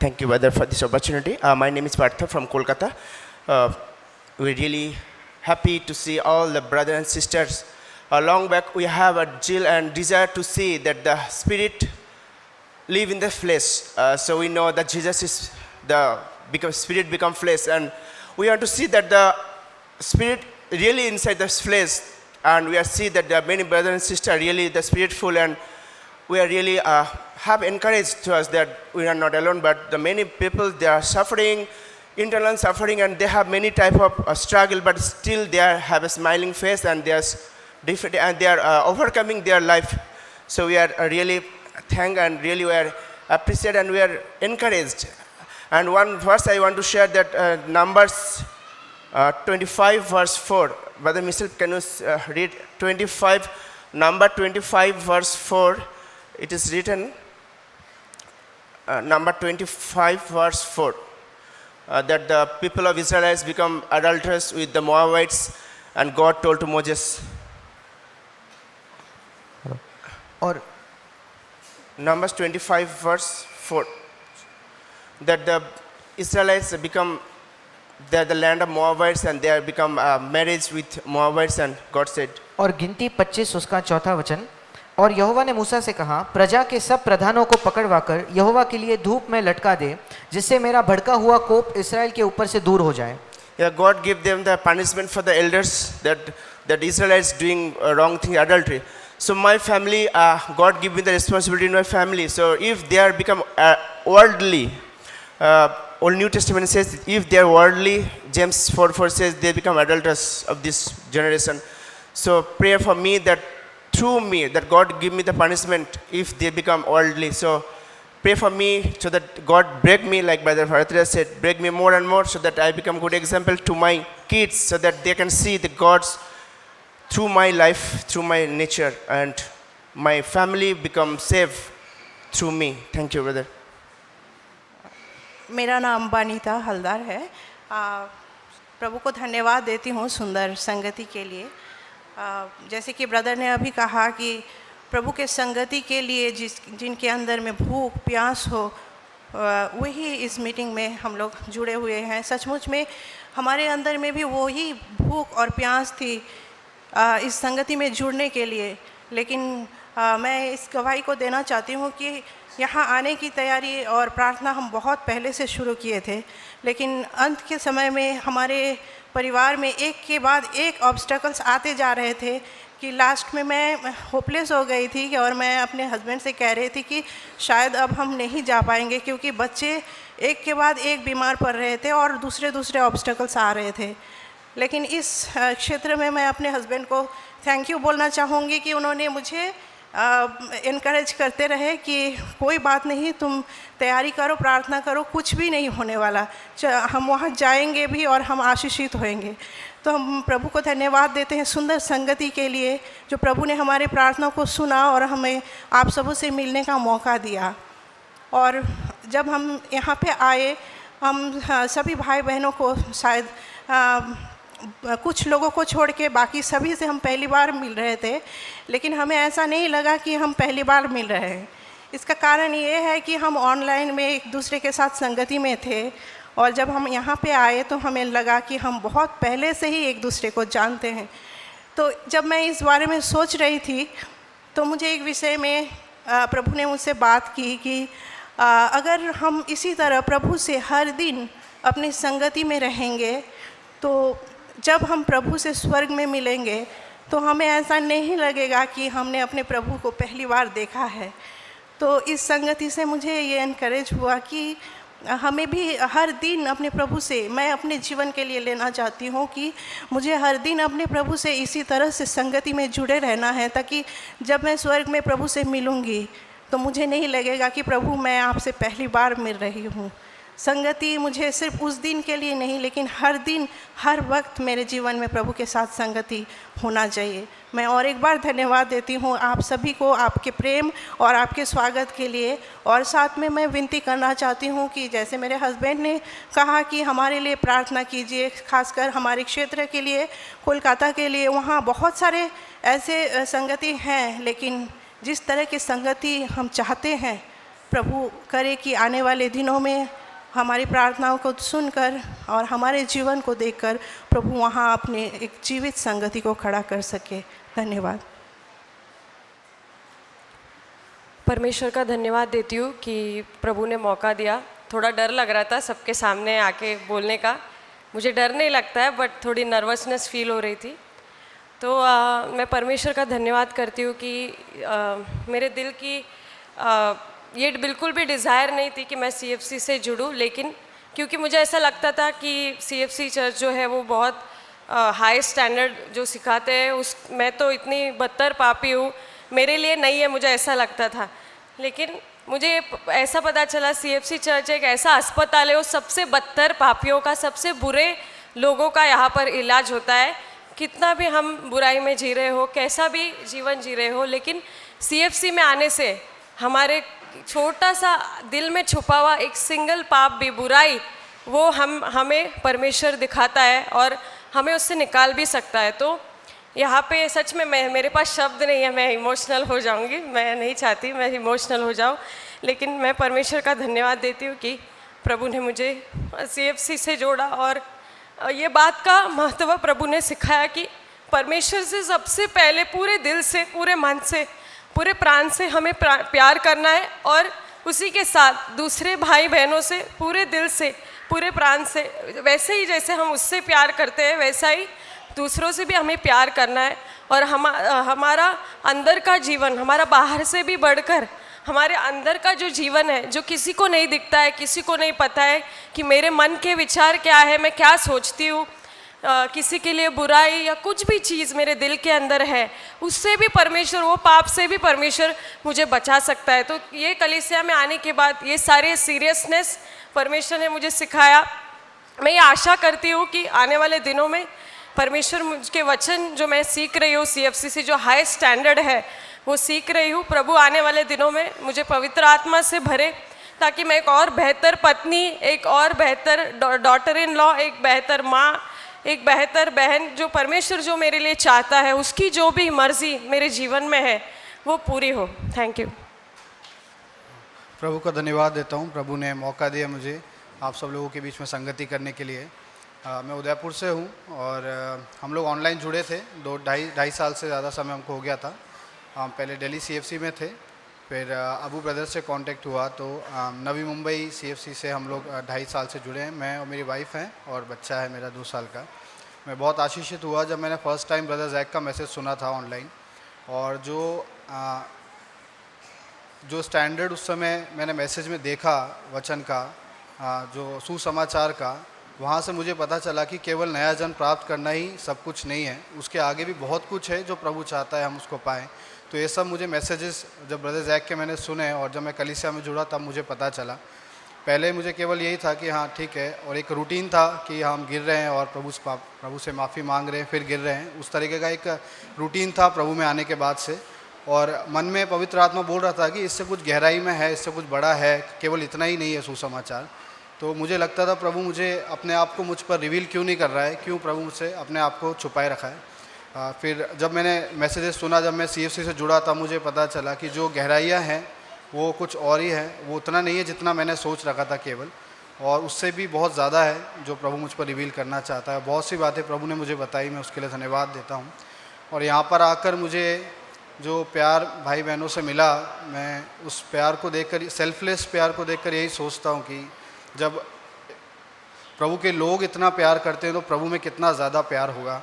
Thank you, brother, for this opportunity. My name is Partha from Kolkata. We're really happy to see all the brothers and sisters. Long back, we have a zeal and desire to see that the Spirit live in the flesh. So we know that Jesus is Spirit become flesh, and we want to see that the Spirit really inside the flesh, and we are see that there are many brothers and sisters really the Spiritful, and we are really have encouraged to us that we are not alone, but the many people, they are suffering, internal suffering, and they have many type of struggle, but still they have a smiling face, and they are different, and they are overcoming their life. So we are really thank, and really we are appreciate, and we are encouraged. And one verse I want to share, that Numbers 25 verse 4. Brother Michel, can you read 25, number 25 verse 4? It is written, number 25 verse 4, that the people of Israel has become adulterous with the Moabites, and God told to Moses. और Numbers 25 verse 4, that the Israelites become, they are the land of Moabites, and they have become marriage with Moabites, and God said. और गिनती 25 उसका चौथा वचन, और यहोवा ने मूसा से कहा, प्रजा के सब प्रधानों को पकड़वाकर यहोवा के लिए धूप में लटका दे, जिससे मेरा भड़का हुआ कोप इस्राएल के ऊपर से दूर हो जाए. Yeah, God give them the punishment for the elders, that Israelites doing wrong thing, adultery. So my family, God give me the responsibility in my family. So if they are become worldly, Old New Testament says, if they are worldly, James 4:4 says they become adulterers of this generation. So pray for me that through me, that God give me the punishment if they become worldly. So pray for me so that God break me, like Brother Bharatiya said, break me more and more, so that I become good example to my kids, so that they can see the God's through my life, through my nature, and my family become safe through me. Thank you, brother. मेरा नाम बानीता हलदार है. प्रभु को धन्यवाद देती हूँ सुंदर संगति के लिए. जैसे कि ब्रदर ने अभी कहा कि प्रभु के संगति के लिए जिनके अंदर में भूख प्यास हो, वही इस मीटिंग में हम लोग जुड़े हुए हैं. सचमुच में हमारे अंदर में भी वही भूख और प्यास थी इस संगति में जुड़ने के लिए. लेकिन मैं इस गवाही को देना चाहती हूँ कि यहाँ आने की तैयारी और प्रार्थना हम बहुत पहले से शुरू किए थे, लेकिन अंत के समय में हमारे परिवार में एक के बाद एक ऑब्स्टकल्स आते जा रहे थे कि लास्ट में मैं होपलेस हो गई थी, और मैं अपने हस्बैंड से कह रही थी कि शायद अब हम नहीं जा पाएंगे, क्योंकि बच्चे एक के बाद एक बीमार पड़ रहे थे और दूसरे ऑब्स्टकल्स आ रहे थे. लेकिन इस क्षेत्र में मैं अपने हस्बैंड को थैंक यू बोलना चाहूँगी कि उन्होंने मुझे इनकरेज करते रहे कि कोई बात नहीं, तुम तैयारी करो, प्रार्थना करो, कुछ भी नहीं होने वाला, हम वहाँ जाएंगे भी और हम आशीषित होएंगे. तो हम प्रभु को धन्यवाद देते हैं सुंदर संगति के लिए, जो प्रभु ने हमारे प्रार्थना को सुना और हमें आप सबों से मिलने का मौका दिया. और जब हम यहाँ पे आए, हम सभी भाई बहनों को, शायद कुछ लोगों को छोड़ के बाकी सभी से हम पहली बार मिल रहे थे, लेकिन हमें ऐसा नहीं लगा कि हम पहली बार मिल रहे हैं. इसका कारण ये है कि हम ऑनलाइन में एक दूसरे के साथ संगति में थे, और जब हम यहाँ पे आए तो हमें लगा कि हम बहुत पहले से ही एक दूसरे को जानते हैं. तो जब मैं इस बारे में सोच रही थी तो मुझे एक विषय में प्रभु ने मुझसे बात की कि अगर हम इसी तरह प्रभु से हर दिन अपनी संगति में रहेंगे, तो जब हम प्रभु से स्वर्ग में मिलेंगे तो हमें ऐसा नहीं लगेगा कि हमने अपने प्रभु को पहली बार देखा है. तो इस संगति से मुझे ये एनकरेज हुआ कि हमें भी हर दिन अपने प्रभु से, मैं अपने जीवन के लिए लेना चाहती हूँ कि मुझे हर दिन अपने प्रभु से इसी तरह से संगति में जुड़े रहना है, ताकि जब मैं स्वर्ग में प्रभु से मिलूँगी तो मुझे नहीं लगेगा कि प्रभु मैं आपसे पहली बार मिल रही हूँ. संगति मुझे सिर्फ उस दिन के लिए नहीं, लेकिन हर दिन हर वक्त मेरे जीवन में प्रभु के साथ संगति होना चाहिए. मैं और एक बार धन्यवाद देती हूँ आप सभी को, आपके प्रेम और आपके स्वागत के लिए. और साथ में मैं विनती करना चाहती हूँ कि जैसे मेरे हस्बैंड ने कहा कि हमारे लिए प्रार्थना कीजिए, खासकर हमारे क्षेत्र के लिए, कोलकाता के लिए. वहाँ बहुत सारे ऐसे संगति हैं, लेकिन जिस तरह की संगति हम चाहते हैं प्रभु करे कि आने वाले दिनों में हमारी प्रार्थनाओं को सुनकर और हमारे जीवन को देखकर प्रभु वहाँ अपने एक जीवित संगति को खड़ा कर सके। धन्यवाद। परमेश्वर का धन्यवाद देती हूँ कि प्रभु ने मौका दिया। थोड़ा डर लग रहा था सबके सामने आके बोलने का। मुझे डर नहीं लगता है बट थोड़ी नर्वसनेस फील हो रही थी। तो मैं परमेश्वर का धन्यवाद करती हूँ कि मेरे दिल की ये बिल्कुल भी डिज़ायर नहीं थी कि मैं CFC से जुड़ूँ, लेकिन क्योंकि मुझे ऐसा लगता था कि CFC चर्च जो है वो बहुत हाई स्टैंडर्ड जो सिखाते हैं, उस मैं तो इतनी बदतर पापी हूँ, मेरे लिए नहीं है, मुझे ऐसा लगता था। लेकिन मुझे ऐसा पता चला CFC चर्च एक ऐसा अस्पताल है, वो सबसे बदतर पापियों का, सबसे बुरे लोगों का यहाँ पर इलाज होता है। कितना भी हम बुराई में जी रहे हो, कैसा भी जीवन जी रहे हो, लेकिन CFC में आने से हमारे छोटा सा दिल में छुपा हुआ एक सिंगल पाप भी, बुराई, वो हमें परमेश्वर दिखाता है और हमें उससे निकाल भी सकता है। तो यहाँ पे सच में मेरे पास शब्द नहीं है, मैं इमोशनल हो जाऊँगी। मैं नहीं चाहती मैं इमोशनल हो जाऊँ, लेकिन मैं परमेश्वर का धन्यवाद देती हूँ कि प्रभु ने मुझे CFC से जोड़ा और ये बात का महत्व प्रभु ने सिखाया कि परमेश्वर से सबसे पहले पूरे दिल से, पूरे मन से, पूरे प्राण से हमें प्यार करना है और उसी के साथ दूसरे भाई बहनों से पूरे दिल से, पूरे प्राण से, वैसे ही जैसे हम उससे प्यार करते हैं वैसा ही दूसरों से भी हमें प्यार करना है। और हमारा अंदर का जीवन, हमारा बाहर से भी बढ़कर हमारे अंदर का जो जीवन है, जो किसी को नहीं दिखता है, किसी को नहीं पता है कि मेरे मन के विचार क्या है, मैं क्या सोचती हूँ, किसी के लिए बुराई या कुछ भी चीज़ मेरे दिल के अंदर है, उससे भी परमेश्वर, वो पाप से भी परमेश्वर मुझे बचा सकता है। तो ये कलीसिया में आने के बाद ये सारे सीरियसनेस परमेश्वर ने मुझे सिखाया। मैं ये आशा करती हूँ कि आने वाले दिनों में परमेश्वर मुझके वचन जो मैं सीख रही हूँ CFC से, जो हाई स्टैंडर्ड है वो सीख रही हूँ, प्रभु आने वाले दिनों में मुझे पवित्र आत्मा से भरे, ताकि मैं एक और बेहतर पत्नी, एक और बेहतर डॉटर इन लॉ, एक बेहतर माँ, एक बेहतर बहन, जो परमेश्वर जो मेरे लिए चाहता है, उसकी जो भी मर्जी मेरे जीवन में है वो पूरी हो। Thank you. प्रभु का धन्यवाद देता हूँ। प्रभु ने मौका दिया मुझे आप सब लोगों के बीच में संगति करने के लिए। मैं उदयपुर से हूँ और हम लोग ऑनलाइन जुड़े थे। ढाई साल से ज़्यादा समय हमको हो गया था। हम पहले दिल्ली CFC में थे, फिर अबू ब्रदर से कांटेक्ट हुआ तो नवी मुंबई CFC से हम लोग 2.5 साल से जुड़े हैं। मैं और मेरी वाइफ हैं और बच्चा है मेरा 2 साल का। मैं बहुत आशीषित हुआ जब मैंने फ़र्स्ट टाइम ब्रदर जैक का मैसेज सुना था ऑनलाइन, और जो स्टैंडर्ड उस समय मैंने मैसेज में देखा वचन का, जो सुसमाचार का, वहाँ से मुझे पता चला कि केवल नया जन्म प्राप्त करना ही सब कुछ नहीं है, उसके आगे भी बहुत कुछ है जो प्रभु चाहता है हम उसको पाएँ। तो ये सब मुझे मैसेजेस जब ब्रदर जैक के मैंने सुने और जब मैं कलीसिया में जुड़ा तब मुझे पता चला। पहले मुझे केवल यही था कि हाँ ठीक है, और एक रूटीन था कि हम गिर रहे हैं और प्रभु से माफ़ी मांग रहे हैं, फिर गिर रहे हैं, उस तरीके का एक रूटीन था प्रभु में आने के बाद से। और मन में पवित्र आत्मा बोल रहा था कि इससे कुछ गहराई में है, इससे कुछ बड़ा है, केवल इतना ही नहीं है सुसमाचार। तो मुझे लगता था प्रभु मुझे अपने आप को मुझ पर रिवील क्यों नहीं कर रहा है, क्यों प्रभु मुझसे अपने आप को छुपाए रखा है। फिर जब मैंने मैसेजेस सुना, जब मैं CFC से जुड़ा तब मुझे पता चला कि जो गहराइयाँ हैं वो कुछ और ही है, वो उतना नहीं है जितना मैंने सोच रखा था केवल, और उससे भी बहुत ज़्यादा है जो प्रभु मुझ पर रिवील करना चाहता है। बहुत सी बातें प्रभु ने मुझे बताई, मैं उसके लिए धन्यवाद देता हूँ। और यहाँ पर आकर मुझे जो प्यार भाई बहनों से मिला, मैं उस प्यार को देखकर, सेल्फलेस प्यार को देखकर यही सोचता हूँ कि जब प्रभु के लोग इतना प्यार करते हैं तो प्रभु में कितना ज़्यादा प्यार होगा।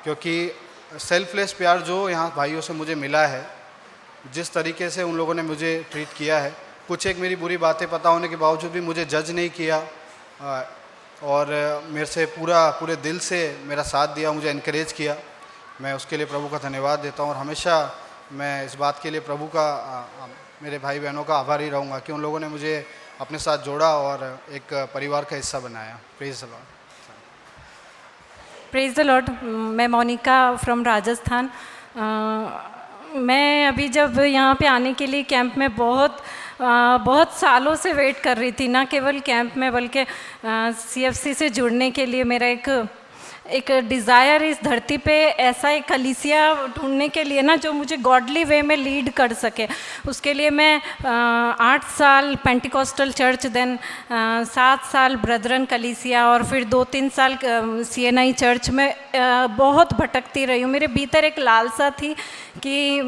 क्योंकि सेल्फलेस प्यार जो यहाँ भाइयों से मुझे मिला है, जिस तरीके से उन लोगों ने मुझे ट्रीट किया है, कुछ एक मेरी बुरी बातें पता होने के बावजूद भी मुझे जज नहीं किया और मेरे से पूरे दिल से मेरा साथ दिया, मुझे इनकरेज किया। मैं उसके लिए प्रभु का धन्यवाद देता हूँ और हमेशा मैं इस बात के लिए प्रभु का, मेरे भाई बहनों का आभारी रहूँगा कि उन लोगों ने मुझे अपने साथ जोड़ा और एक परिवार का हिस्सा बनाया। Praise the Lord. Praise the Lord. मैं मोनिका फ्रॉम राजस्थान। मैं अभी जब यहाँ पे आने के लिए कैंप में बहुत सालों से वेट कर रही थी, ना केवल कैंप में बल्कि CFC से जुड़ने के लिए। मेरा एक एक डिज़ायर इस धरती पे ऐसा एक कलीसिया ढूंढने के लिए ना जो मुझे गॉडली वे में लीड कर सके। उसके लिए मैं 8 साल पेंटिकॉस्टल चर्च, देन 7 साल ब्रदरन कलीसिया और फिर 2-3 साल CNI चर्च में बहुत भटकती रही हूँ। मेरे भीतर एक लालसा थी कि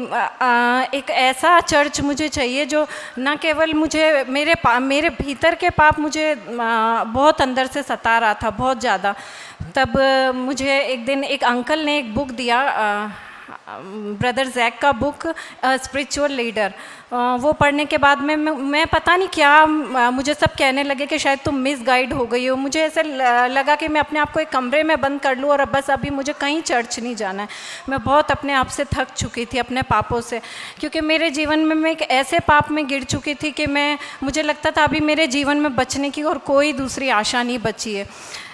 एक ऐसा चर्च मुझे चाहिए जो ना केवल मुझे मेरे भीतर के पाप मुझे बहुत अंदर से सता रहा था, बहुत ज़्यादा। तब मुझे एक दिन एक अंकल ने एक बुक दिया, ब्रदर जैक का बुक स्पिरिचुअल लीडर। वो पढ़ने के बाद में मैं पता नहीं क्या, मुझे सब कहने लगे कि शायद तुम मिस गाइड हो गई हो। मुझे ऐसे लगा कि मैं अपने आप को एक कमरे में बंद कर लूँ और अब बस अभी मुझे कहीं चर्च नहीं जाना है। मैं बहुत अपने आप से थक चुकी थी, अपने पापों से, क्योंकि मेरे जीवन में मैं एक ऐसे पाप में गिर चुकी थी कि मुझे लगता था अभी मेरे जीवन में बचने की और कोई दूसरी आशा नहीं बची है।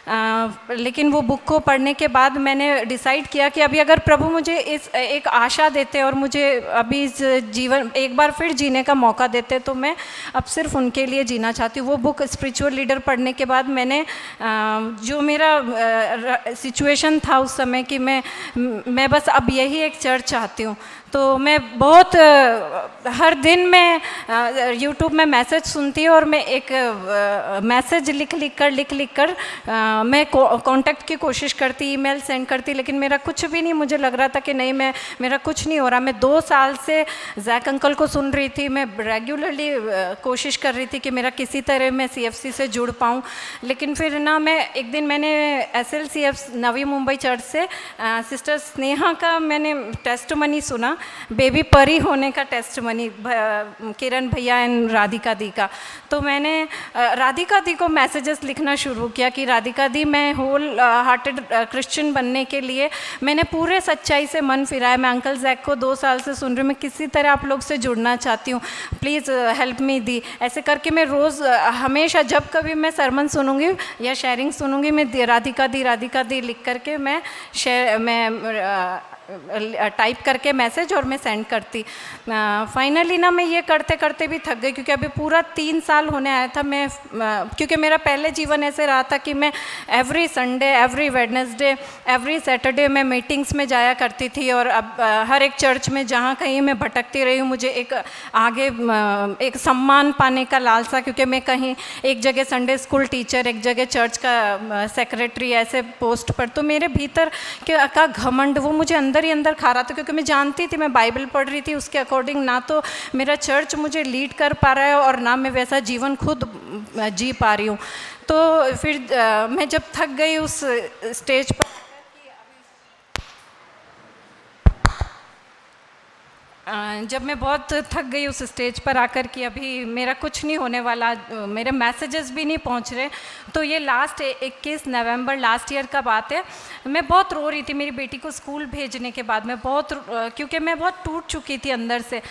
लेकिन वो बुक को पढ़ने के बाद मैंने डिसाइड किया कि अभी अगर प्रभु मुझे इस एक आशा देते और मुझे अभी इस जीवन एक बार फिर जीने का मौका देते तो मैं अब सिर्फ उनके लिए जीना चाहती हूँ। वो बुक स्पिरिचुअल लीडर पढ़ने के बाद मैंने जो मेरा सिचुएशन था उस समय कि मैं बस अब यही एक चर्च चाहती हूँ, तो मैं बहुत हर दिन मैं यूट्यूब में मैसेज सुनती और मैं एक मैसेज लिख कर मैं कांटेक्ट की कोशिश करती, ईमेल सेंड करती, लेकिन मेरा कुछ भी नहीं। मुझे लग रहा था कि नहीं, मेरा कुछ नहीं हो रहा। मैं 2 साल से जैक अंकल को सुन रही थी, मैं रेगुलरली कोशिश कर रही थी कि मेरा किसी तरह मैं CFC से जुड़ पाऊँ। लेकिन फिर ना एक दिन मैंने SLCF नवी मुंबई चर्च से सिस्टर स्नेहा का मैंने टेस्टमनी सुना, बेबी परी होने का टेस्टमनी, किरण भैया एंड राधिका दी का। तो मैंने राधिका दी को मैसेजेस लिखना शुरू किया कि राधिका दी, मैं होल हार्टेड क्रिश्चियन बनने के लिए मैंने पूरे सच्चाई से मन फिराया। मैं अंकल जैक को 2 साल से सुन रही हूँ, मैं किसी तरह आप लोग से जुड़ना चाहती हूँ, प्लीज़ हेल्प मी दी। ऐसे करके मैं रोज़ हमेशा जब कभी मैं सरमन सुनूंगी या शेयरिंग सुनूंगी, मैं राधिका दी लिख करके मैं टाइप करके मैसेज और मैं सेंड करती। फाइनली ना मैं ये करते करते भी थक गई, क्योंकि अभी पूरा 3 साल होने आया था। क्योंकि मेरा पहले जीवन ऐसे रहा था कि मैं every Sunday, every Wednesday, every Saturday मैं मीटिंग्स में जाया करती थी। और अब हर एक चर्च में जहाँ कहीं मैं भटकती रही हूँ, मुझे एक आगे एक सम्मान पाने का लालसा, क्योंकि मैं कहीं एक जगह संडे स्कूल टीचर, एक जगह चर्च का सेक्रेटरी, ऐसे पोस्ट पर। तो मेरे भीतर का घमंड वो मुझे अंदर ही अंदर खा रहा था, क्योंकि मैं जानती थी, मैं बाइबल पढ़ रही थी, उसके अकॉर्डिंग ना तो मेरा चर्च मुझे लीड कर पा रहा है और ना मैं वैसा जीवन खुद जी पा रही हूँ। तो फिर मैं जब थक गई उस स्टेज पर, जब मैं बहुत थक गई उस स्टेज पर आकर कि अभी मेरा कुछ नहीं होने वाला, मेरे मैसेजेस भी नहीं पहुंच रहे, तो ये लास्ट 21 नवंबर लास्ट ईयर का बात है। मैं बहुत रो रही थी मेरी बेटी को स्कूल भेजने के बाद। मैं बहुत क्योंकि मैं बहुत टूट चुकी थी अंदर से।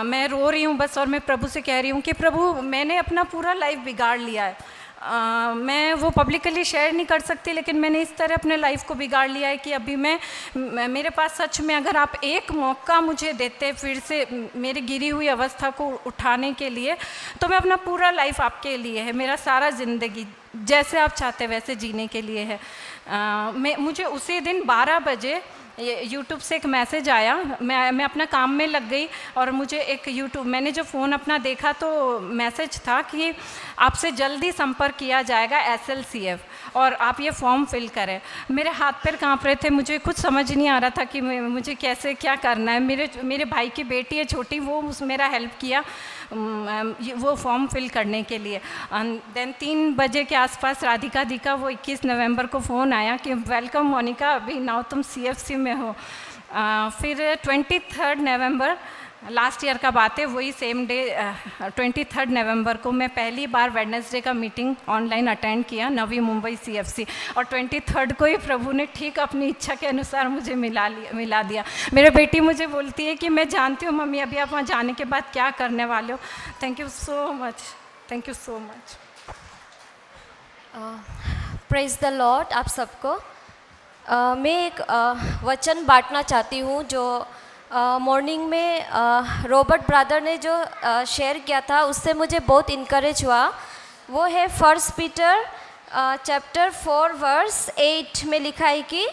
मैं रो रही हूँ बस, और मैं प्रभु से कह रही हूँ कि प्रभु, मैंने अपना पूरा लाइफ बिगाड़ लिया है। मैं वो पब्लिकली शेयर नहीं कर सकती, लेकिन मैंने इस तरह अपने लाइफ को बिगाड़ लिया है कि अभी मेरे पास सच में अगर आप एक मौका मुझे देते फिर से मेरी गिरी हुई अवस्था को उठाने के लिए, तो मैं अपना पूरा लाइफ आपके लिए है, मेरा सारा ज़िंदगी जैसे आप चाहते वैसे जीने के लिए है। मुझे उसी दिन 12 बजे यूट्यूब से एक मैसेज आया। मैं अपना काम में लग गई और मुझे एक मैंने जो फ़ोन अपना देखा तो मैसेज था कि आपसे जल्दी संपर्क किया जाएगा SLCF और आप ये फॉर्म फिल करें। मेरे हाथ पैर कांप रहे थे, मुझे कुछ समझ नहीं आ रहा था कि मुझे कैसे क्या करना है। मेरे भाई की बेटी है छोटी, वो मेरा हेल्प किया वो फॉर्म फिल करने के लिए। देन 3 बजे के आसपास राधिका दी का वो 21 नवंबर को फ़ोन आया कि वेलकम मोनिका, अभी नाउ तुम CFC में हो। फिर 23 नवंबर लास्ट ईयर का बात है, वही सेम डे 23 नवंबर को मैं पहली बार वेडनेसडे का मीटिंग ऑनलाइन अटेंड किया नवी मुंबई CFC, और 23 को ही प्रभु ने ठीक अपनी इच्छा के अनुसार मुझे मिला दिया। मेरी बेटी मुझे बोलती है कि मैं जानती हूँ मम्मी अभी आप वहाँ जाने के बाद क्या करने वाले हो। Thank you so much, thank you so much. Praise the Lord आप सबको। मैं एक वचन बांटना चाहती हूँ जो मॉर्निंग में रॉबर्ट ब्रदर ने जो शेयर किया था, उससे मुझे बहुत इनकरेज हुआ। वो है 1 पीटर चैप्टर 4 वर्स 8 में लिखा है कि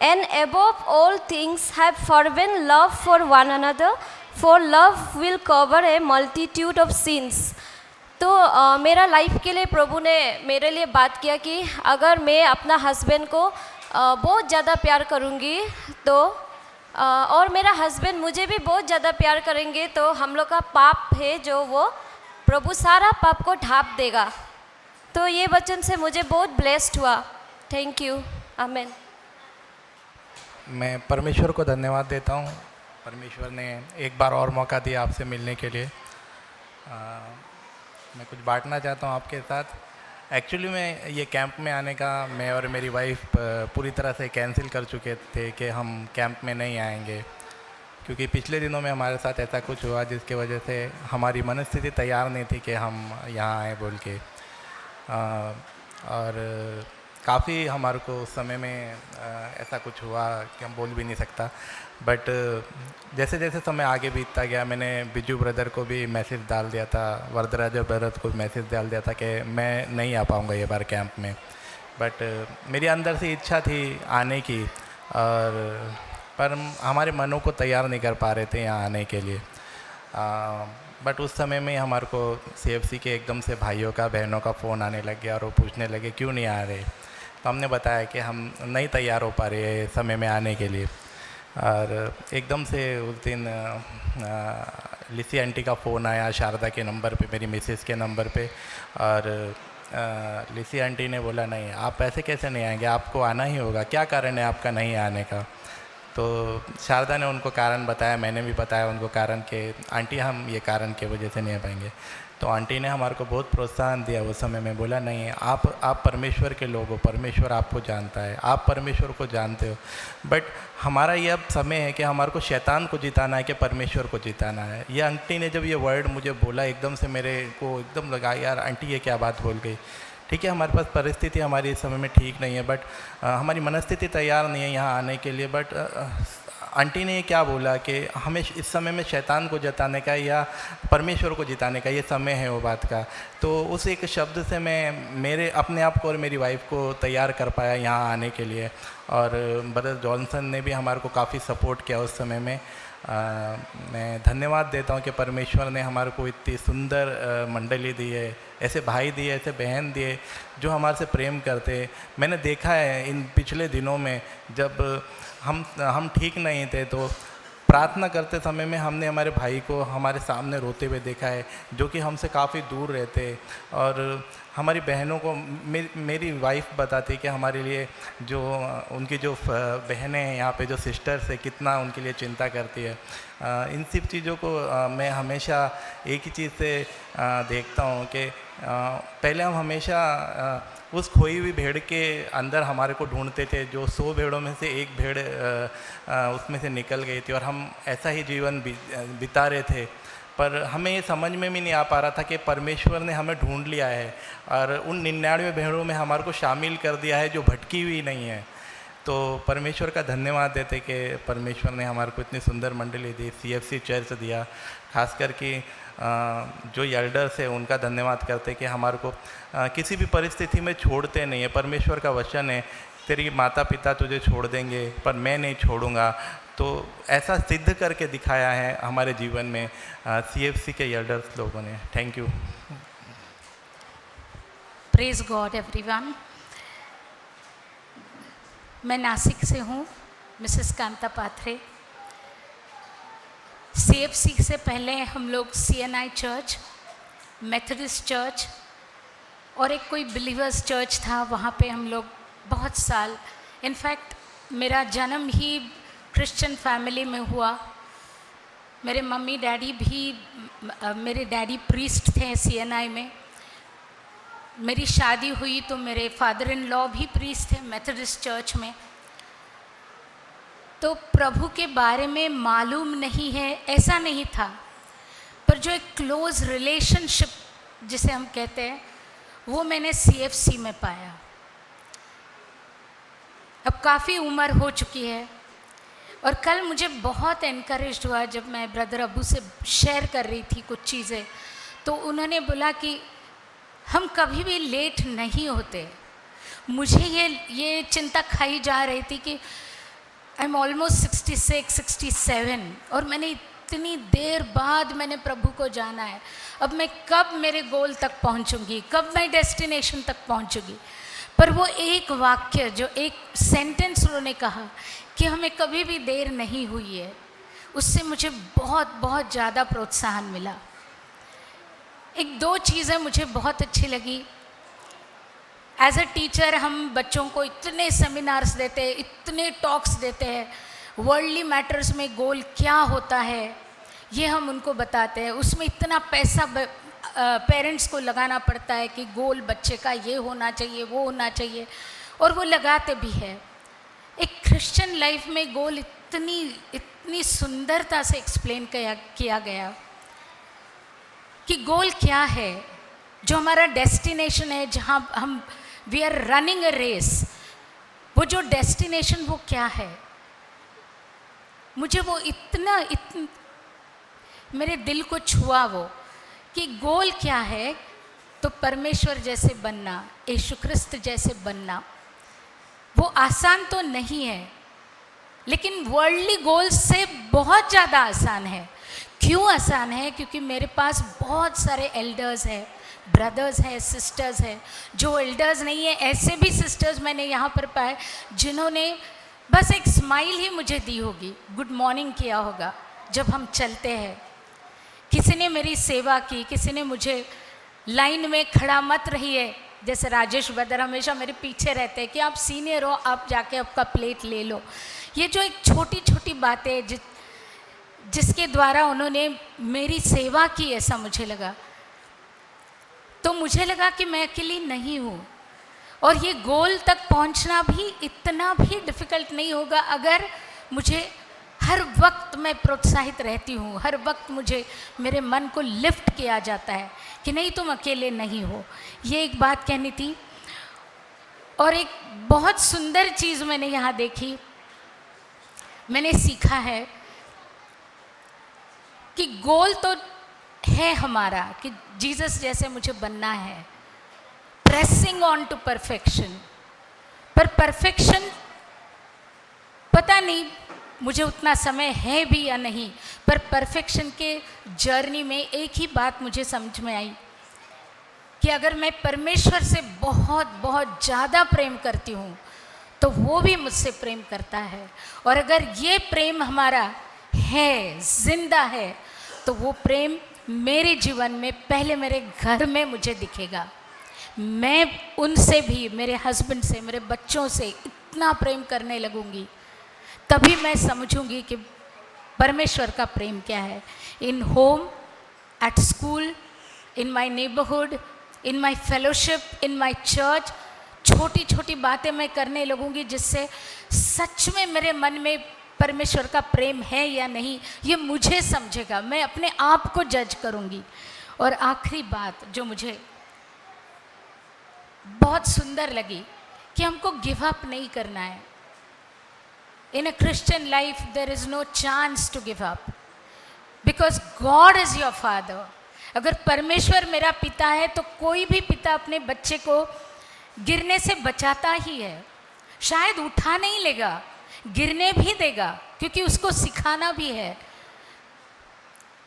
and above all things have fervent love for one another for love will cover A multitude of since. तो मेरा लाइफ के लिए प्रभु ने मेरे लिए बात किया कि अगर मैं अपना हस्बैंड को बहुत ज़्यादा प्यार करूँगी तो और मेरा हस्बैंड मुझे भी बहुत ज़्यादा प्यार करेंगे तो हम लोग का पाप है जो वो प्रभु सारा पाप को ढाँप देगा। तो ये वचन से मुझे बहुत ब्लेस्ड हुआ। थैंक यू, आमेन। मैं परमेश्वर को धन्यवाद देता हूँ। परमेश्वर ने एक बार और मौका दिया आपसे मिलने के लिए। मैं कुछ बांटना चाहता हूँ आपके साथ। एक्चुअली मैं ये कैंप में आने का मैं और मेरी वाइफ पूरी तरह से कैंसिल कर चुके थे कि हम कैंप में नहीं आएंगे, क्योंकि पिछले दिनों में हमारे साथ ऐसा कुछ हुआ जिसके वजह से हमारी मनस्थिति तैयार नहीं थी कि हम यहाँ आए बोल के। और काफ़ी हमारे को उस समय में ऐसा कुछ हुआ कि हम बोल भी नहीं सकता। बट जैसे जैसे समय आगे बीतता गया मैंने बिजू ब्रदर को भी मैसेज डाल दिया था, वरदराजा ब्रदर को मैसेज डाल दिया था कि मैं नहीं आ पाऊँगा ये बार कैंप में। बट मेरी अंदर से इच्छा थी आने की, और पर हमारे मनों को तैयार नहीं कर पा रहे थे यहाँ आने के लिए। बट उस समय में हमारे को CFC के एकदम से भाइयों का बहनों का फ़ोन आने लग गया और वो पूछने लगे क्यों नहीं आ रहे। तो हमने बताया कि हम नहीं तैयार हो पा रहे समय में आने के लिए। और एकदम से उस दिन लिसी आंटी का फ़ोन आया शारदा के नंबर पे, मेरी मिसेस के नंबर पे। और लिसी आंटी ने बोला नहीं आप ऐसे कैसे नहीं आएंगे, आपको आना ही होगा, क्या कारण है आपका नहीं आने का। तो शारदा ने उनको कारण बताया, मैंने भी बताया उनको कारण कि आंटी हम ये कारण की वजह से नहीं आ पाएंगे। तो आंटी ने हमारे को बहुत प्रोत्साहन दिया उस समय में, बोला नहीं आप परमेश्वर के लोग हो, परमेश्वर आपको जानता है, आप परमेश्वर को जानते हो। बट हमारा ये अब समय है कि हमारे को शैतान को जिताना है कि परमेश्वर को जिताना है। ये आंटी ने जब ये वर्ड मुझे बोला एकदम से मेरे को एकदम लगा यार आंटी ये क्या बात बोल गई। ठीक है हमारे पास परिस्थिति हमारी इस समय में ठीक नहीं है, बट हमारी मनस्थिति तैयार नहीं है यहाँ आने के लिए। बट आंटी ने ये क्या बोला कि हमें इस समय में शैतान को जिताने का या परमेश्वर को जिताने का ये समय है वो बात का। तो उस एक शब्द से मैं मेरे अपने आप को और मेरी वाइफ को तैयार कर पाया यहाँ आने के लिए। और ब्रदर जॉनसन ने भी हमारे को काफ़ी सपोर्ट किया उस समय में। मैं धन्यवाद देता हूँ कि परमेश्वर ने हमारे को इतनी सुंदर मंडली दी है, ऐसे भाई दिए, ऐसे बहन दिए जो हमारे से प्रेम करते। मैंने देखा है इन पिछले दिनों में जब हम ठीक नहीं थे तो प्रार्थना करते समय में हमने हमारे भाई को हमारे सामने रोते हुए देखा है, जो कि हमसे काफ़ी दूर रहते। और हमारी बहनों को मेरी वाइफ बताती कि हमारे लिए जो उनकी जो बहनें हैं यहाँ पे जो सिस्टर्स है कितना उनके लिए चिंता करती है। इन सब चीज़ों को मैं हमेशा एक ही चीज़ से देखता हूँ कि पहले हम हमेशा उस खोई हुई भेड़ के अंदर हमारे को ढूंढते थे, जो 100 भेड़ों में से एक भेड़ उसमें से निकल गई थी और हम ऐसा ही जीवन बिता रहे थे। पर हमें ये समझ में भी नहीं आ पा रहा था कि परमेश्वर ने हमें ढूंढ लिया है और उन 99 भेड़ों में हमारे को शामिल कर दिया है जो भटकी हुई नहीं है। तो परमेश्वर का धन्यवाद देते कि परमेश्वर ने हमारे को इतनी सुंदर मंडली दी, CFC चर्च दिया। खास करके जो एल्डर्स है उनका धन्यवाद करते कि हमारे को किसी भी परिस्थिति में छोड़ते नहीं है। परमेश्वर का वचन है तेरी माता पिता तुझे छोड़ देंगे पर मैं नहीं छोड़ूंगा। तो ऐसा सिद्ध करके दिखाया है हमारे जीवन में CFC के एल्डर्स लोगों ने। Thank you. Praise God everyone. मैं नासिक से हूँ, मिसेस कांता पाथरे। CFC से पहले हम लोग CNI चर्च, मेथोडिस्ट चर्च और एक कोई बिलीवर्स चर्च था, वहाँ पे हम लोग बहुत साल, इनफैक्ट मेरा जन्म ही क्रिश्चियन फैमिली में हुआ। मेरे मम्मी डैडी भी, मेरे डैडी प्रीस्ट थे CNI में। मेरी शादी हुई तो मेरे फादर इन लॉ भी प्रीस्ट थे मेथोडिस्ट चर्च में। तो प्रभु के बारे में मालूम नहीं है ऐसा नहीं था, पर जो एक क्लोज रिलेशनशिप जिसे हम कहते हैं वो मैंने CFC में पाया। अब काफ़ी उम्र हो चुकी है और कल मुझे बहुत एनकरेज हुआ जब मैं ब्रदर अबू से शेयर कर रही थी कुछ चीज़ें, तो उन्होंने बोला कि हम कभी भी लेट नहीं होते, मुझे ये चिंता खाई जा रही थी कि आई एम ऑलमोस्ट 66, 67 और मैंने इतनी देर बाद मैंने प्रभु को जाना है, अब मैं कब मेरे गोल तक पहुंचूंगी, कब मैं डेस्टिनेशन तक पहुंचूंगी। पर वो एक वाक्य, जो एक सेंटेंस उन्होंने कहा कि हमें कभी भी देर नहीं हुई है, उससे मुझे बहुत बहुत ज़्यादा प्रोत्साहन मिला। एक दो चीज़ें मुझे बहुत अच्छी लगी। एज अ टीचर हम बच्चों को इतने सेमिनार्स देते हैं, इतने टॉक्स देते हैं, वर्ल्डली मैटर्स में गोल क्या होता है ये हम उनको बताते हैं। उसमें इतना पैसा पेरेंट्स को लगाना पड़ता है कि गोल बच्चे का ये होना चाहिए, वो होना चाहिए, और वो लगाते भी है। एक क्रिश्चियन लाइफ में गोल इतनी सुंदरता से एक्सप्लेन किया गया कि गोल क्या है, जो हमारा डेस्टिनेशन है, जहाँ हम we are running a race, वो जो डेस्टिनेशन वो क्या है। मुझे वो इतना मेरे दिल को छुआ वो कि गोल क्या है, तो परमेश्वर जैसे बनना, यीशु ख्रिस्त जैसे बनना। वो आसान तो नहीं है, लेकिन वर्ल्डली गोल से बहुत ज़्यादा आसान है। क्यों आसान है? क्योंकि मेरे पास बहुत सारे एल्डर्स हैं, ब्रदर्स हैं, सिस्टर्स हैं। जो एल्डर्स नहीं है, ऐसे भी सिस्टर्स मैंने यहाँ पर पाए जिन्होंने बस एक स्माइल ही मुझे दी होगी, गुड मॉर्निंग किया होगा जब हम चलते हैं। किसी ने मेरी सेवा की, किसी ने मुझे लाइन में खड़ा मत रहिए, जैसे राजेश ब्रदर हमेशा मेरे पीछे रहते हैं कि आप सीनियर हो, आप जाके आपका प्लेट ले लो। ये जो एक छोटी छोटी बातें जिसके द्वारा उन्होंने मेरी सेवा की, ऐसा मुझे लगा। तो मुझे लगा कि मैं अकेली नहीं हूँ, और ये गोल तक पहुँचना भी इतना भी डिफ़िकल्ट नहीं होगा अगर मुझे हर वक्त मैं प्रोत्साहित रहती हूँ, हर वक्त मुझे मेरे मन को लिफ्ट किया जाता है कि नहीं, तुम अकेले नहीं हो। ये एक बात कहनी थी। और एक बहुत सुंदर चीज़ मैंने यहाँ देखी, मैंने सीखा है कि गोल तो है हमारा कि जीसस जैसे मुझे बनना है, प्रेसिंग ऑन टू परफेक्शन। पर परफेक्शन पता नहीं मुझे उतना समय है भी या नहीं, पर परफेक्शन के जर्नी में एक ही बात मुझे समझ में आई कि अगर मैं परमेश्वर से बहुत बहुत ज़्यादा प्रेम करती हूँ तो वो भी मुझसे प्रेम करता है। और अगर ये प्रेम हमारा है, जिंदा है, तो वो प्रेम मेरे जीवन में, पहले मेरे घर में मुझे दिखेगा। मैं उनसे भी, मेरे हस्बैंड से, मेरे बच्चों से इतना प्रेम करने लगूंगी, तभी मैं समझूंगी कि परमेश्वर का प्रेम क्या है। In home, at school, in my neighbourhood, in my fellowship, in my church, छोटी छोटी बातें मैं करने लगूंगी जिससे सच में मेरे मन में परमेश्वर का प्रेम है या नहीं, ये मुझे समझेगा। मैं अपने आप को जज करूंगी। और आखिरी बात जो मुझे बहुत सुंदर लगी कि हमको गिव अप नहीं करना है। In a Christian life, there is no chance to give up because God is your father. अगर परमेश्वर मेरा पिता है तो कोई भी पिता अपने बच्चे को गिरने से बचाता ही है। शायद उठा नहीं लेगा, गिरने भी देगा क्योंकि उसको सिखाना भी है,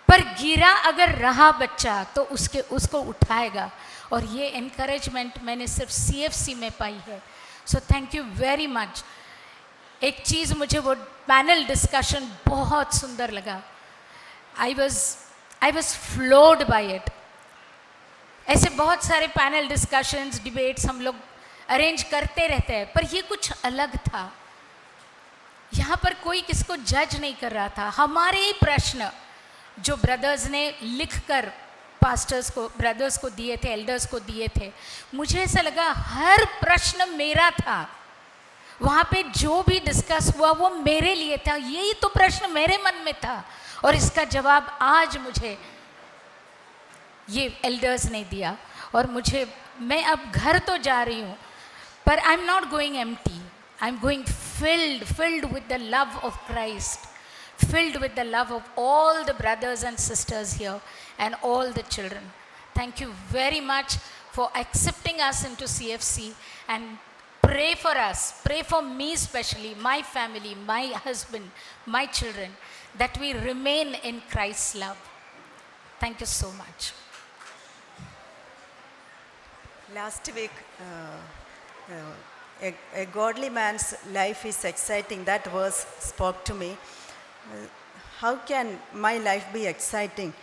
पर गिरा अगर रहा बच्चा तो उसको उठाएगा। और ये एनकरेजमेंट मैंने सिर्फ CFC में पाई है। So thank you very much. एक चीज़ मुझे वो पैनल डिस्कशन बहुत सुंदर लगा। I was floored by it. ऐसे बहुत सारे पैनल डिस्कशंस, डिबेट्स हम लोग अरेंज करते रहते हैं, पर ये कुछ अलग था। यहाँ पर कोई किसको जज नहीं कर रहा था। हमारे ही प्रश्न जो ब्रदर्स ने लिखकर पास्टर्स को, ब्रदर्स को दिए थे, एल्डर्स को दिए थे, मुझे ऐसा लगा हर प्रश्न मेरा था। वहाँ पे जो भी डिस्कस हुआ वो मेरे लिए था। यही तो प्रश्न मेरे मन में था और इसका जवाब आज मुझे ये एल्डर्स ने दिया। और मैं अब घर तो जा रही हूँ, पर I am not going empty, I am going filled with the love of Christ, filled with the love of all the brothers and sisters here and all the children. Thank you very much for accepting us into CFC, and pray for us, pray for me especially, my family, my husband, my children, that we remain in Christ's love. Thank you so much. Last week, a godly man's life is exciting. That verse spoke to me. How can my life be exciting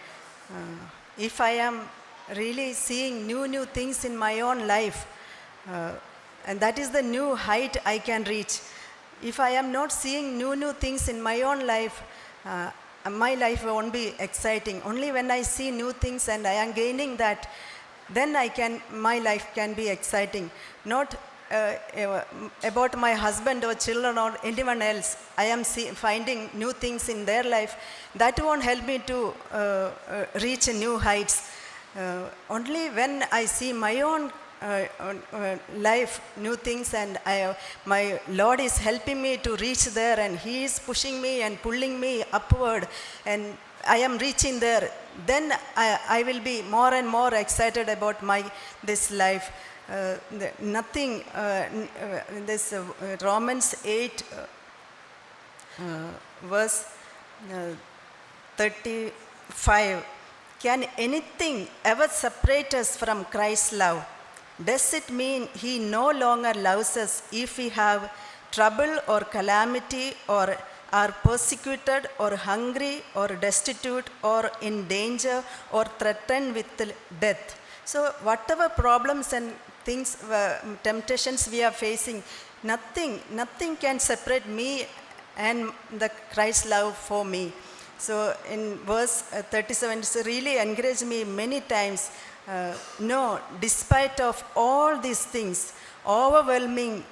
if I am really seeing new things in my own life? And that is the new height I can reach. If I am not seeing new things in my own life, my life won't be exciting. Only when I see new things and I am gaining that, then my life can be exciting. Not about my husband or children or anyone else. I am finding new things in their life. That won't help me to reach new heights. Only when I see my own life, new things, and my Lord is helping me to reach there, and He is pushing me and pulling me upward, and I am reaching there, then I will be more and more excited about this life. This Romans 8 verse 35. Can anything ever separate us from Christ's love? Does it mean He no longer loves us if we have trouble or calamity, or are persecuted or hungry or destitute or in danger or threatened with death? So whatever problems and things, temptations we are facing, nothing can separate me and the Christ's love for me. So in verse 37, it's really encouraged me many times. No, despite of all these things, overwhelming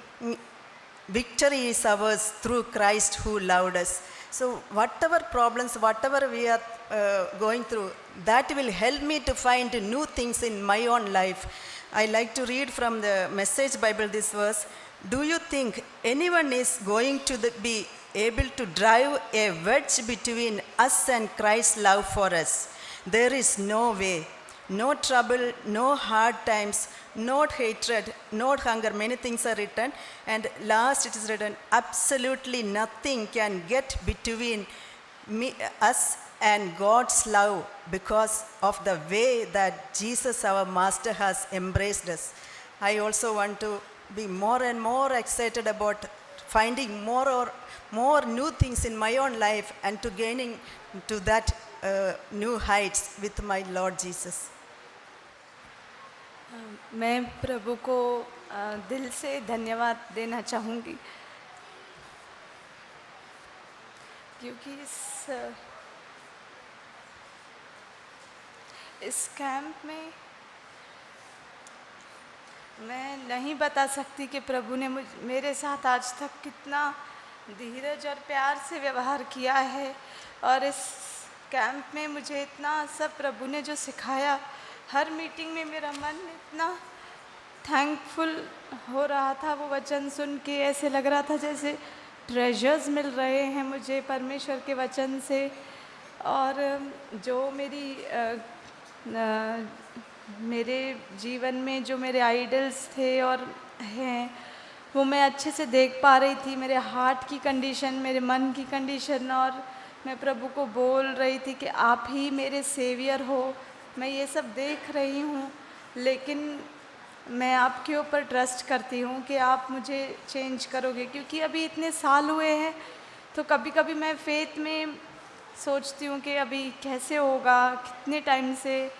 victory is ours through Christ who loved us. So whatever problems, whatever we are going through, that will help me to find new things in my own life. I like to read from the Message Bible this verse. Do you think anyone is going to be able to drive a wedge between us and Christ's love for us? There is no way. No trouble, no hard times, no hatred, no hunger. Many things are written. And last it is written, absolutely nothing can get between us and God's love, because of the way that Jesus, our Master, has embraced us. I also want to be more and more excited about finding more new things in my own life, and to gaining to that new heights with my Lord Jesus. मैं प्रभु को दिल से धन्यवाद देना चाहूँगी, क्योंकि इस camp में मैं नहीं बता सकती कि प्रभु ने मेरे साथ आज तक कितना धीरज और प्यार से व्यवहार किया है, और इस कैंप में मुझे इतना सब प्रभु ने जो सिखाया, हर मीटिंग में मेरा मन इतना थैंकफुल हो रहा था। वो वचन सुन के ऐसे लग रहा था जैसे ट्रेजर्स मिल रहे हैं मुझे परमेश्वर के वचन से। और जो मेरे जीवन में जो मेरे आइडल्स थे और हैं, वो मैं अच्छे से देख पा रही थी, मेरे हार्ट की कंडीशन, मेरे मन की कंडीशन। और मैं प्रभु को बोल रही थी कि आप ही मेरे सेवियर हो। मैं ये सब देख रही हूँ, लेकिन मैं आपके ऊपर ट्रस्ट करती हूँ कि आप मुझे चेंज करोगे, क्योंकि अभी इतने साल हुए हैं। तो कभी कभी मैं फेथ में सोचती हूँ कि अभी कैसे होगा, कितने टाइम से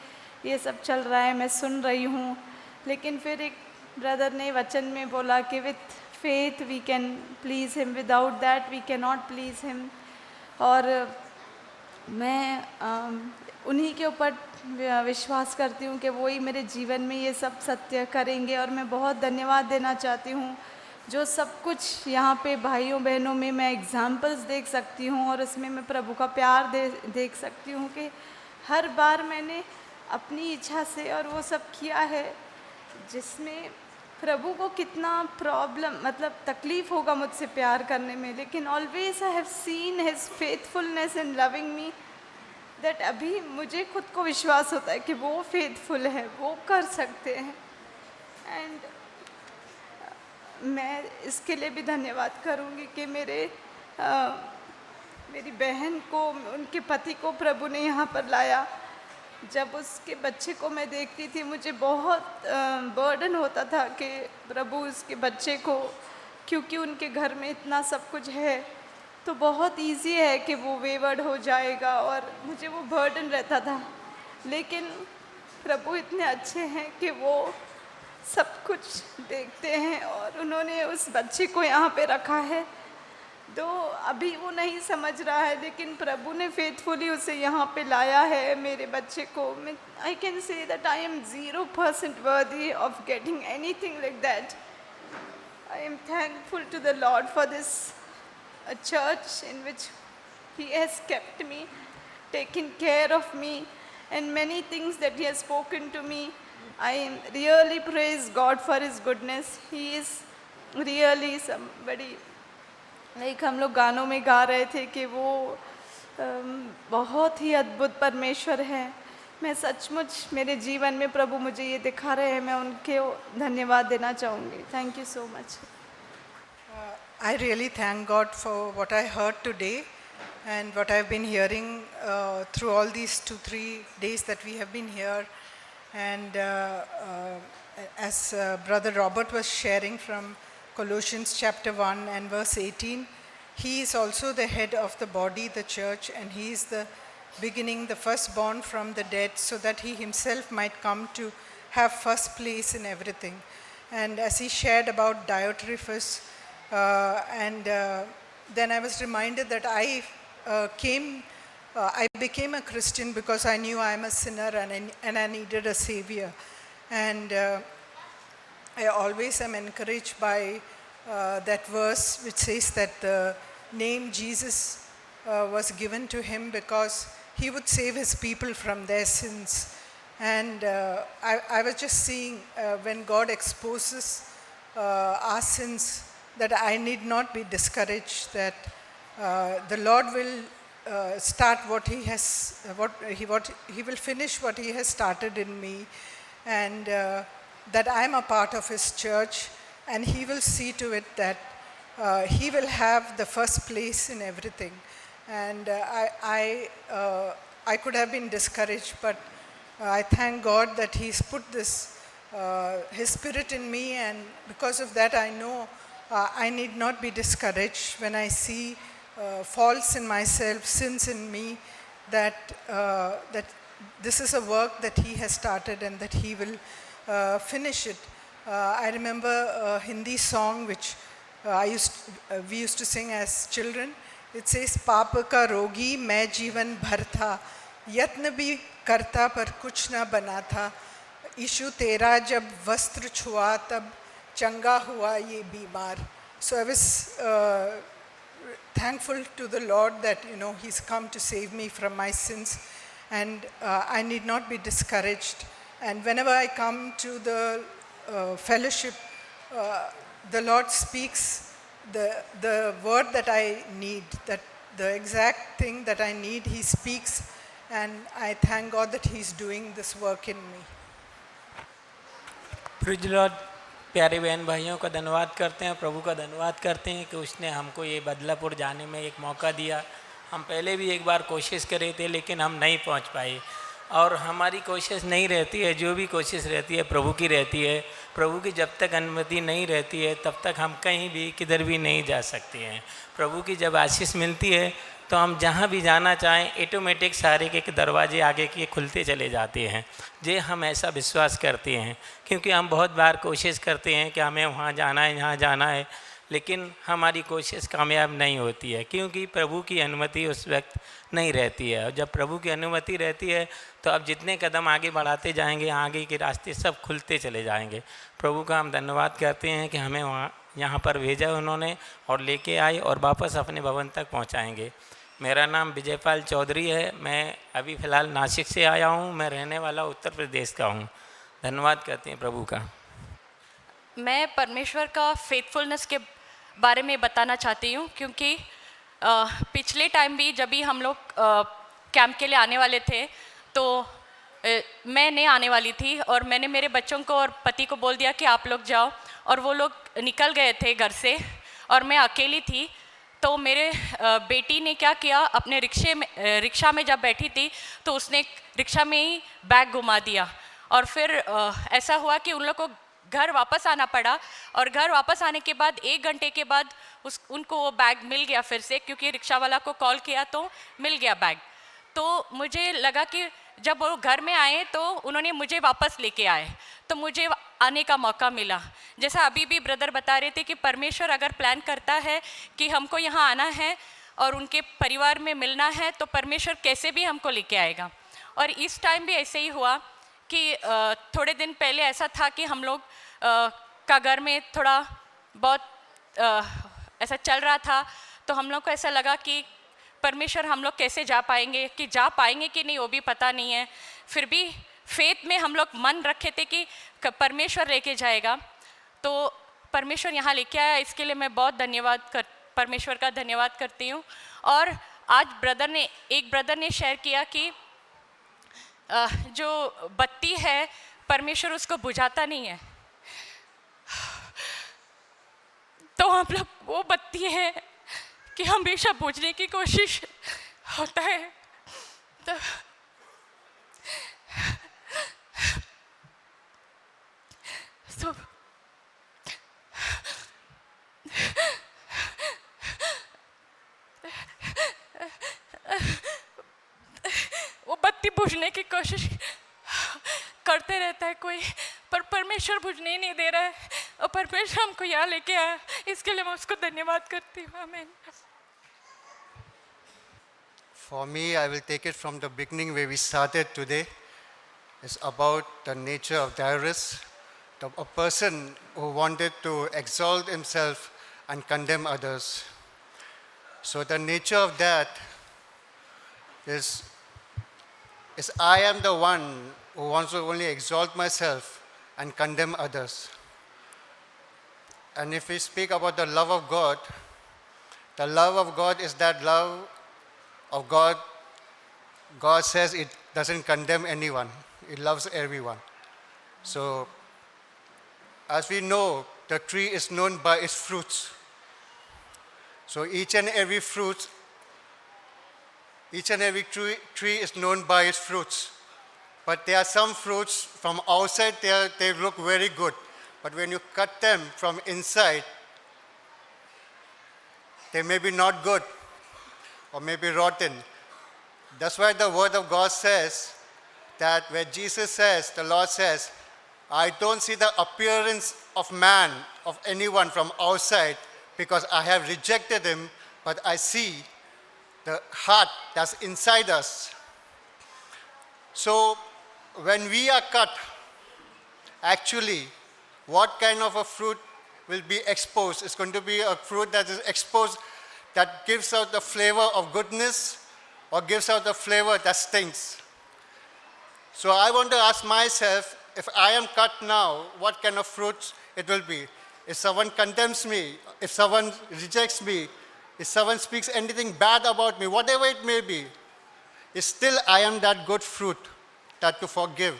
ये सब चल रहा है, मैं सुन रही हूँ। लेकिन फिर एक ब्रदर ने वचन में बोला कि with faith we can please him, without that we can not please him. और मैं उन्हीं के ऊपर विश्वास करती हूँ कि वही मेरे जीवन में ये सब सत्य करेंगे। और मैं बहुत धन्यवाद देना चाहती हूँ जो सब कुछ यहाँ पे भाइयों बहनों में मैं एग्जाम्पल्स देख सकती हूँ, और उसमें मैं प्रभु का प्यार देख सकती हूँ कि हर बार मैंने अपनी इच्छा से और वो सब किया है जिसमें प्रभु को कितना प्रॉब्लम, मतलब तकलीफ़ होगा मुझसे प्यार करने में, लेकिन always I have seen his faithfulness in loving me, that अभी मुझे खुद को विश्वास होता है कि वो फेथफुल है, वो कर सकते हैं। एंड मैं इसके लिए भी धन्यवाद करूँगी कि मेरी बहन को, उनके पति को प्रभु ने यहाँ पर लाया। जब उसके बच्चे को मैं देखती थी मुझे बहुत बर्डन होता था कि प्रभु उसके बच्चे को, क्योंकि उनके घर में इतना सब कुछ है तो बहुत इजी है कि वो वेवर्ड हो जाएगा, और मुझे वो बर्डन रहता था। लेकिन प्रभु इतने अच्छे हैं कि वो सब कुछ देखते हैं और उन्होंने उस बच्चे को यहाँ पे रखा है। तो अभी वो नहीं समझ रहा है, लेकिन प्रभु ने फेथफुली उसे यहाँ पे लाया है, मेरे बच्चे को। I can say that I am 0% worthy of getting anything like that. I am thankful to the Lord for this a church in which he has kept me, taken care of me, and many things that he has spoken to me. I really praise God for his goodness. He is really somebody, like हम लोग गानों में गा रहे थे कि वो बहुत ही अद्भुत परमेश्वर है। मैं सचमुच मेरे जीवन में प्रभु मुझे ये दिखा रहे हैं, मैं उनके धन्यवाद देना चाहूँगी। Thank you so much. I really thank God for what I heard today and what I've been hearing through all these 2-3 days that we have been here. And as Brother Robert was sharing from Colossians chapter 1 and verse 18, he is also the head of the body, the church, and he is the beginning, the firstborn from the dead, so that he himself might come to have first place in everything. And as he shared about Diotrephes, then I was reminded that I became a Christian because I knew I am a sinner and I needed a savior. And I always am encouraged by that verse which says that the name Jesus was given to him because he would save his people from their sins. And I was just seeing when God exposes our sins, that I need not be discouraged, that the Lord will start what he has, he will finish what he has started in me, and that I am a part of his church, and he will see to it that he will have the first place in everything. And I could have been discouraged, but I thank God that he's put this, his spirit in me, and because of that I know I need not be discouraged when I see faults in myself, sins in me, that this is a work that he has started and that he will finish it. I remember a Hindi song which we used to sing as children. It says, "Paap ka rogi, main jeevan bhar tha, yatn bhi karta par kuch na bana tha, Ishu तेरा जब वस्त्र छुआ तब चंगा हुआ ये बीमार." So I was thankful to the Lord that he's come to save me from my sins, and I need not be discouraged. And whenever I come to the fellowship, the Lord speaks the word that I need, that the exact thing that I need, he speaks, and I thank God that he's doing this work in me. Praise the Lord. प्यारे बहन भाइयों का धन्यवाद करते हैं, प्रभु का धन्यवाद करते हैं कि उसने हमको ये बदलापुर जाने में एक मौका दिया। हम पहले भी एक बार कोशिश करे थे लेकिन हम नहीं पहुंच पाए, और हमारी कोशिश नहीं रहती है, जो भी कोशिश रहती है प्रभु की रहती है। प्रभु की जब तक अनुमति नहीं रहती है तब तक हम कहीं भी किधर भी नहीं जा सकते हैं। प्रभु की जब आशीष मिलती है तो हम जहाँ भी जाना चाहें ऑटोमेटिक सारे के दरवाजे आगे के खुलते चले जाते हैं। जे हम ऐसा विश्वास करते हैं, क्योंकि हम बहुत बार कोशिश करते हैं कि हमें वहाँ जाना है, यहाँ जाना है, लेकिन हमारी कोशिश कामयाब नहीं होती है, क्योंकि प्रभु की अनुमति उस वक्त नहीं रहती है। और जब प्रभु की अनुमति रहती है तो अब जितने कदम आगे बढ़ाते जाएंगे, आगे के रास्ते सब खुलते चले जाएंगे। प्रभु का हम धन्यवाद करते हैं कि हमें वहाँ यहाँ पर भेजा उन्होंने और लेके आए और वापस अपने भवन तक पहुँचाएँगे। मेरा नाम विजयपाल चौधरी है। मैं अभी फ़िलहाल नासिक से आया हूँ। मैं रहने वाला उत्तर प्रदेश का हूँ। धन्यवाद करते हैं प्रभु का। मैं परमेश्वर का फेथफुलनेस के बारे में बताना चाहती हूँ, क्योंकि पिछले टाइम भी जब भी हम लोग कैंप के लिए आने वाले थे तो मैं नहीं आने वाली थी और मैंने मेरे बच्चों को और पति को बोल दिया कि आप लोग जाओ, और वो लोग निकल गए थे घर से और मैं अकेली थी। तो मेरे बेटी ने क्या किया, अपने रिक्शा में जब बैठी थी तो उसने रिक्शा में ही बैग घुमा दिया, और फिर ऐसा हुआ कि उन लोग को घर वापस आना पड़ा, और घर वापस आने के बाद 1 घंटे के बाद उनको वो बैग मिल गया फिर से, क्योंकि रिक्शा वाला को कॉल किया तो मिल गया बैग। तो मुझे लगा कि जब वो घर में आए तो उन्होंने मुझे वापस लेके आए, तो मुझे आने का मौका मिला। जैसा अभी भी ब्रदर बता रहे थे कि परमेश्वर अगर प्लान करता है कि हमको यहाँ आना है और उनके परिवार में मिलना है, तो परमेश्वर कैसे भी हमको लेके आएगा। और इस टाइम भी ऐसे ही हुआ कि थोड़े दिन पहले ऐसा था कि हम लोग का घर में थोड़ा बहुत ऐसा चल रहा था, तो हम लोग को ऐसा लगा कि परमेश्वर हम लोग कैसे जा पाएंगे कि नहीं वो भी पता नहीं है। फिर भी फेथ में हम लोग मन रखे थे कि परमेश्वर लेके जाएगा, तो परमेश्वर यहाँ लेके आया। इसके लिए मैं बहुत परमेश्वर का धन्यवाद करती हूँ। और आज एक ब्रदर ने शेयर किया कि जो बत्ती है परमेश्वर उसको बुझाता नहीं है, तो हम लोग वो बत्ती है कि हमेशा बुझने की कोशिश होता है। तो वो बत्ती बुझने की कोशिश करते रहता है कोई, पर परमेश्वर बुझने ही नहीं दे रहा है, और परमेश्वर हमको यहाँ लेके आया। इसके लिए मैं उसको धन्यवाद करती हूँ। आमीन। For me, I will take it from the beginning where we started today. It's about the nature of Darius, a person who wanted to exalt himself and condemn others. So the nature of that is I am the one who wants to only exalt myself and condemn others. And if we speak about the love of God is that love of God. God says it doesn't condemn anyone. It loves everyone. So, as we know, the tree is known by its fruits. So each and every tree is known by its fruits. But there are some fruits from outside, they look very good. But when you cut them from inside, they may be not good or may be rotten. That's why the word of God says that where Jesus says, the Lord says, I don't see the appearance of man, of anyone from outside, because I have rejected him, but I see the heart that's inside us. So when we are cut, actually, what kind of a fruit will be exposed? It's going to be a fruit that is exposed, that gives out the flavor of goodness, or gives out the flavor that stinks. So I want to ask myself, if I am cut now, what kind of fruits it will be? If someone condemns me, if someone rejects me, if someone speaks anything bad about me, whatever it may be, still I am that good fruit, that to forgive,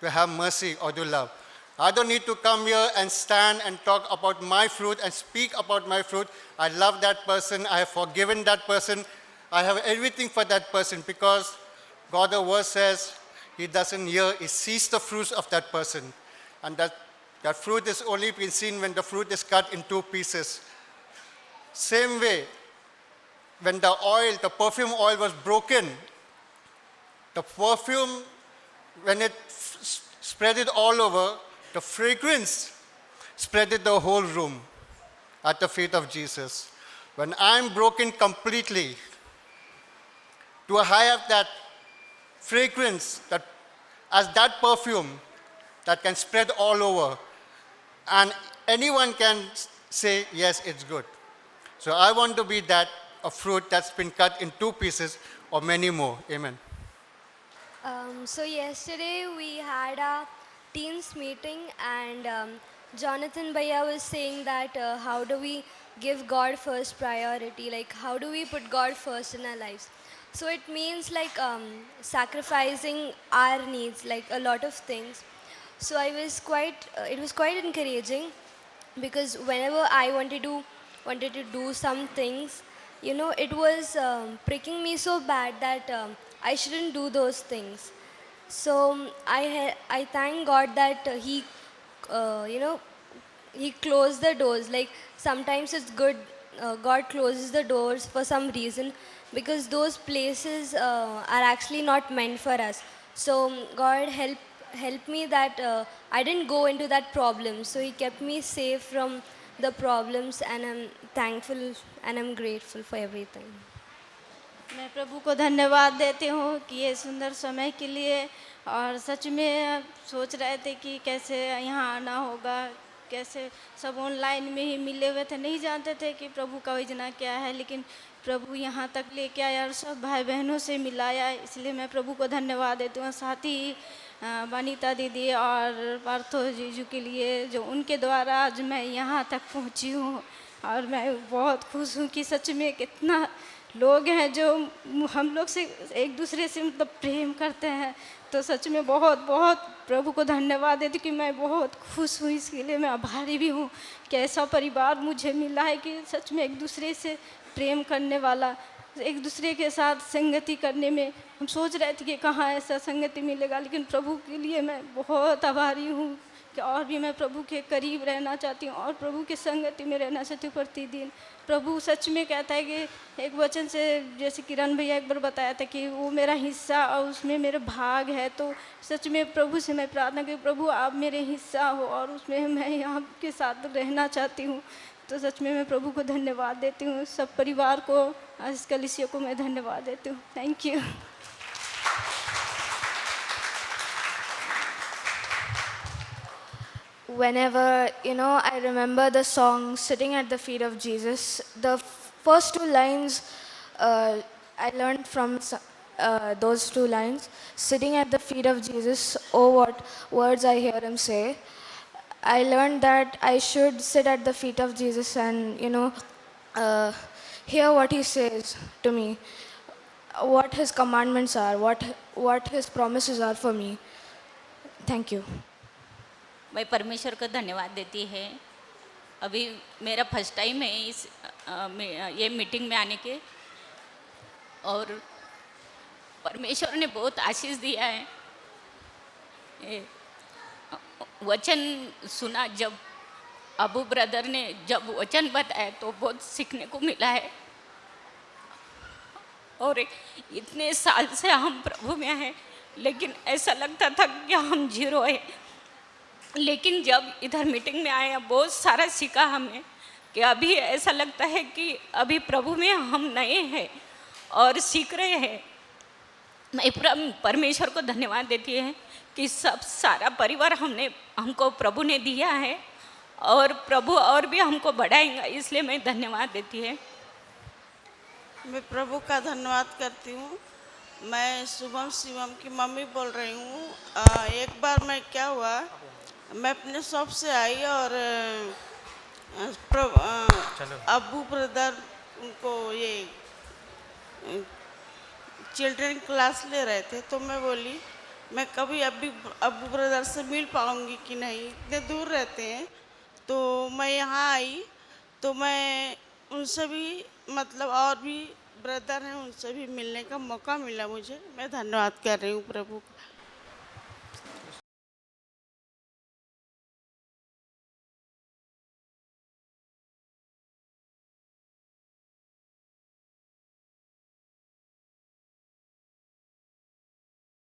to have mercy, or to love. I don't need to come here and stand and talk about my fruit and speak about my fruit. I love that person. I have forgiven that person. I have everything for that person, because God, the word says, he doesn't hear, he sees the fruits of that person. And that fruit is only been seen when the fruit is cut in 2 pieces. Same way, when the perfume oil was broken, the perfume, when it spread it all over, the fragrance spread it the whole room at the feet of Jesus. When I'm broken completely, to have that fragrance, as that perfume that can spread all over, and anyone can say, yes, it's good. So I want to be that, a fruit that's been cut in 2 pieces or many more. Amen. So yesterday we had a teams meeting, and Jonathan Bhaiya was saying that how do we give God first priority, like how do we put God first in our lives. So it means like sacrificing our needs, like a lot of things. So it was quite encouraging, because whenever I wanted to do some things, you know, it was pricking me so bad that I shouldn't do those things. So I thank God that He, you know, He closed the doors. Like sometimes it's good, God closes the doors for some reason, because those places are actually not meant for us. So God help me that I didn't go into that problem. So He kept me safe from the problems, and I'm thankful and I'm grateful for everything. मैं प्रभु को धन्यवाद देती हूँ कि ये सुंदर समय के लिए, और सच में सोच रहे थे कि कैसे यहाँ आना होगा, कैसे सब ऑनलाइन में ही मिले हुए थे, नहीं जानते थे कि प्रभु का योजना क्या है, लेकिन प्रभु यहाँ तक लेके आया और सब भाई बहनों से मिलाया, इसलिए मैं प्रभु को धन्यवाद देती हूँ। साथ ही वनीता दीदी और पार्थो जीजू के लिए, जो उनके द्वारा आज मैं यहाँ तक पहुँची हूँ, और मैं बहुत खुश हूँ कि सच में कितना लोग हैं जो हम लोग से एक दूसरे से मतलब प्रेम करते हैं। तो सच में बहुत बहुत प्रभु को धन्यवाद देती कि मैं बहुत खुश हूँ, इसके लिए मैं आभारी भी हूँ कि ऐसा परिवार मुझे मिला है कि सच में एक दूसरे से प्रेम करने वाला, एक दूसरे के साथ संगति करने में हम सोच रहे थे कि कहाँ ऐसा संगति मिलेगा, लेकिन प्रभु के लिए मैं बहुत आभारी हूँ कि और भी मैं प्रभु के करीब रहना चाहती हूँ और प्रभु के संगति में रहना चाहती हूँ प्रतिदिन। प्रभु सच में कहता है कि एक वचन से, जैसे किरण भैया एक बार बताया था कि वो मेरा हिस्सा और उसमें मेरा भाग है, तो सच में प्रभु से मैं प्रार्थना की प्रभु आप मेरे हिस्सा हो और उसमें मैं यहाँ के साथ रहना चाहती हूँ। तो सच में मैं प्रभु को धन्यवाद देती हूँ, सब परिवार को, इस कलीसिया को मैं धन्यवाद देती हूँ। Thank you. Whenever, I remember the song Sitting at the Feet of Jesus, the first two lines I learned from those two lines, sitting at the feet of Jesus, oh what words I hear him say. I learned that I should sit at the feet of Jesus and, hear what he says to me, what his commandments are, what his promises are for me. Thank you. मैं परमेश्वर को धन्यवाद देती है। अभी मेरा first time है इस ये मीटिंग में आने के, और परमेश्वर ने बहुत आशीष दिया है। वचन सुना जब अबू ब्रदर ने जब वचन बताया तो बहुत सीखने को मिला है, और इतने साल से हम प्रभु में हैं, लेकिन ऐसा लगता था कि हम जीरो है। लेकिन जब इधर मीटिंग में आए बहुत सारा सीखा हमने, कि अभी ऐसा लगता है कि अभी प्रभु में हम नए हैं और सीख रहे हैं। मैं परमेश्वर को धन्यवाद देती है कि सब सारा परिवार हमको प्रभु ने दिया है, और प्रभु और भी हमको बढ़ाएंगा, इसलिए मैं धन्यवाद देती है। मैं प्रभु का धन्यवाद करती हूँ। मैं शुभम शिवम की मम्मी बोल रही हूँ। एक बार मैं क्या हुआ, मैं अपने शॉप से आई और अबू ब्रदर उनको ये चिल्ड्रन क्लास ले रहे थे, तो मैं बोली मैं कभी अबू ब्रदर से मिल पाऊँगी कि नहीं, इतने दूर रहते हैं। तो मैं यहाँ आई तो मैं उनसे भी मतलब और भी ब्रदर हैं उनसे भी मिलने का मौका मिला मुझे। मैं धन्यवाद कर रही हूँ प्रभु का।